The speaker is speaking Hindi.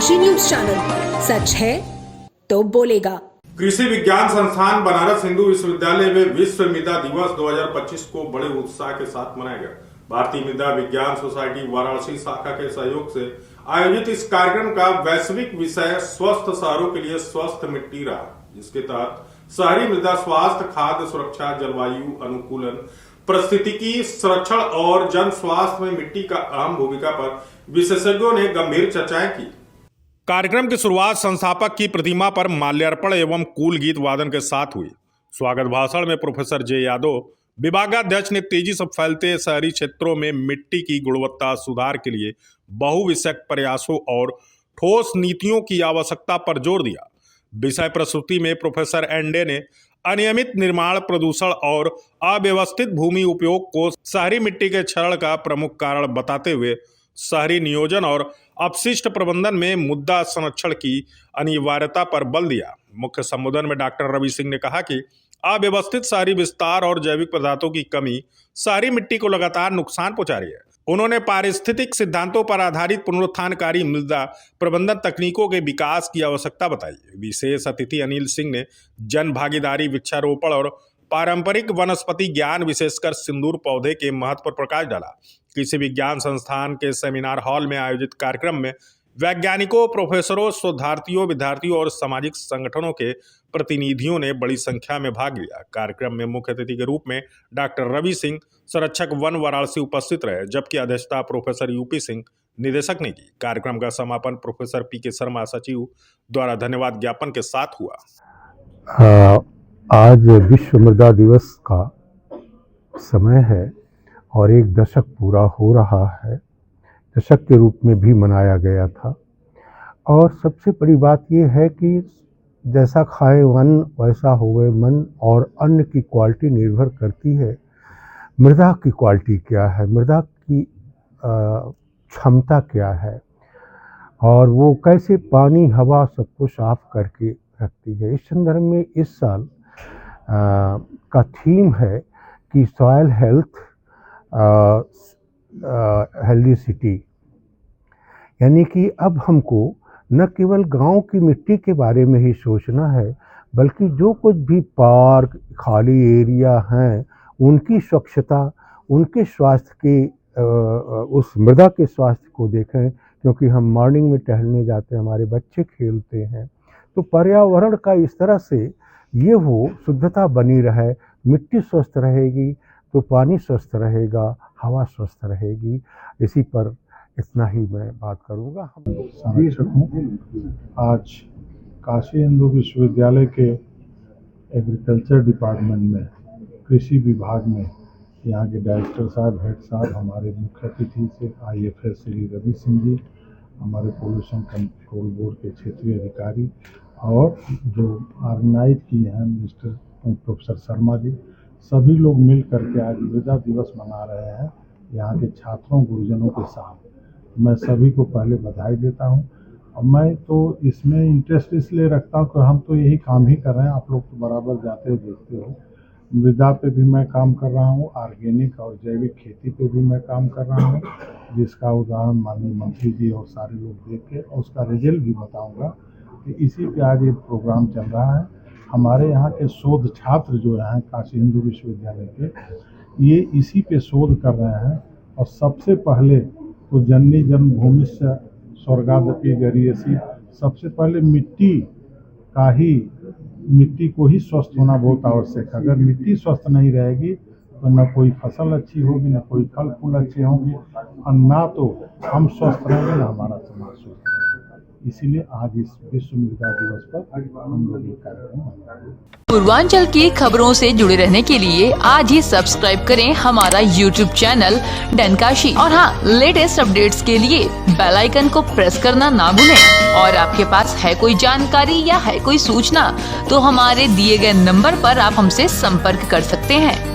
काशी न्यूज चैनल, सच है तो बोलेगा। कृषि विज्ञान संस्थान बनारस हिंदू विश्वविद्यालय में विश्व मृदा दिवस 2025 को बड़े उत्साह के साथ मनाया गया। भारतीय मृदा विज्ञान सोसाइटी वाराणसी शाखा के सहयोग से आयोजित इस कार्यक्रम का वैश्विक विषय स्वस्थ शहरों के लिए स्वस्थ मिट्टी रहा, जिसके तहत शहरी मृदा स्वास्थ्य, खाद्य सुरक्षा, जलवायु अनुकूलन, पारिस्थितिकी संरक्षण और जन स्वास्थ्य में मिट्टी का अहम भूमिका पर विशेषज्ञों ने गंभीर चर्चाएं की। कार्यक्रम की शुरुआत संस्थापक की प्रतिमा पर माल्यार्पण एवं कूल गीत वादन के साथ हुई। स्वागत भाषण में प्रोफेसर जे यादव, विभागाध्यक्ष, ने तेजी से फैलते शहरी क्षेत्रों में मिट्टी की गुणवत्ता सुधार के लिए बहुविषयक प्रयासों और ठोस नीतियों की आवश्यकता पर जोर दिया। विषय प्रस्तुति में प्रोफेसर एंडे ने अनियमित निर्माण, प्रदूषण और अव्यवस्थित भूमि उपयोग को शहरी मिट्टी के क्षरण का प्रमुख कारण बताते हुए शहरी नियोजन और अपशिष्ट प्रबंधन में मुद्दा संरक्षण की अनिवार्यता पर बल दिया। मुख्य संबोधन में डॉक्टर रवि सिंह ने कहा कि अव्यवस्थित शहरी विस्तार और जैविक पदार्थों की कमी शहरी मिट्टी को लगातार नुकसान पहुंचा रही है। उन्होंने पारिस्थितिक सिद्धांतों पर आधारित पुनरुत्थानकारी मृदा प्रबंधन तकनीकों के विकास की आवश्यकता बताई। विशेष अतिथि अनिल सिंह ने जन भागीदारी, वृक्षारोपण और पारंपरिक वनस्पति ज्ञान, विशेषकर सिंदूर पौधे के महत्व पर प्रकाश डाला। कृषि विज्ञान संस्थान के सेमिनार हॉल में आयोजित कार्यक्रम में वैज्ञानिकों, प्रोफेसरों, शोधार्थियों, विद्यार्थियों और सामाजिक संगठनों के प्रतिनिधियों ने बड़ी संख्या में भाग लिया। कार्यक्रम में मुख्य अतिथि के रूप में डॉक्टर रवि सिंह, संरक्षक वन वाराणसी, उपस्थित रहे, जबकि अध्यक्षता प्रोफेसर यूपी सिंह, निदेशक, ने की। कार्यक्रम का समापन प्रोफेसर पी के शर्मा, सचिव, द्वारा धन्यवाद ज्ञापन के साथ हुआ। आज विश्व मृदा दिवस का समय है और एक दशक पूरा हो रहा है। दशक के रूप में भी मनाया गया था और सबसे बड़ी बात यह है कि जैसा खाए वन वैसा होवे मन, और अन्न की क्वालिटी निर्भर करती है मृदा की क्वालिटी क्या है, मृदा की क्षमता क्या है और वो कैसे पानी, हवा सबको साफ करके रखती है। इस संदर्भ में इस साल का थीम है कि सॉइल हेल्थ हेल्दी सिटी, यानी कि अब हमको न केवल गांव की मिट्टी के बारे में ही सोचना है, बल्कि जो कुछ भी पार्क, खाली एरिया हैं, उनकी स्वच्छता, उनके स्वास्थ्य के उस मृदा के स्वास्थ्य को देखें, क्योंकि हम मॉर्निंग में टहलने जाते हैं, हमारे बच्चे खेलते हैं, तो पर्यावरण का इस तरह से ये हो शुद्धता बनी रहे, मिट्टी स्वस्थ रहेगी तो पानी स्वस्थ रहेगा, हवा स्वस्थ रहेगी। इसी पर इतना ही मैं बात करूँगा। आज काशी हिंदू विश्वविद्यालय के एग्रीकल्चर डिपार्टमेंट में, कृषि विभाग में, यहाँ के डायरेक्टर साहब, हेड साहब, हमारे मुख्य अतिथि से IFS श्री रवि सिंह जी, हमारे पोल्यूशन कंट्रोल बोर्ड के क्षेत्रीय अधिकारी, और जो ऑर्गेनाइज किए हैं मिस्टर प्रोफेसर शर्मा जी, सभी लोग मिल करके आज मृदा दिवस मना रहे हैं। यहाँ के छात्रों, गुरुजनों के साथ मैं सभी को पहले बधाई देता हूँ। और मैं तो इसमें इंटरेस्ट इसलिए रखता हूँ कि हम तो यही काम ही कर रहे हैं, आप लोग तो बराबर जाते हो, देखते हो। मृदा पे भी मैं काम कर रहा हूँ, ऑर्गेनिक और जैविक खेती पे भी मैं काम कर रहा हूँ, जिसका उदाहरण माननीय मंत्री जी और सारे लोग देख के, और उसका रिजल्ट भी बताऊँगा। इसी पे आज ये प्रोग्राम चल रहा है। हमारे यहाँ के शोध छात्र जो हैं काशी हिंदू विश्वविद्यालय के, ये इसी पे शोध कर रहे हैं। और सबसे पहले तो जननी जन्मभूमि से स्वर्गादपि गरीयसी, सबसे पहले मिट्टी को ही स्वस्थ होना बहुत आवश्यक है। अगर मिट्टी स्वस्थ नहीं रहेगी तो न कोई फसल अच्छी होगी, न कोई फल फूल अच्छे होंगे, और ना तो हम स्वस्थ रहेंगे, ना हमारा समाज स्वस्थ रहेगा। इसीलिए आज इस विश्व मृदा दिवस पर हम लोग ये कार्यक्रम मना रहे हैं। पूर्वांचल की खबरों से जुड़े रहने के लिए आज ही सब्सक्राइब करें हमारा YouTube चैनल डनकाशी, और हाँ, लेटेस्ट अपडेट्स के लिए बेल आइकन को प्रेस करना ना भूलें। और आपके पास है कोई जानकारी या है कोई सूचना, तो हमारे दिए गए नंबर पर आप हमसे संपर्क कर सकते हैं।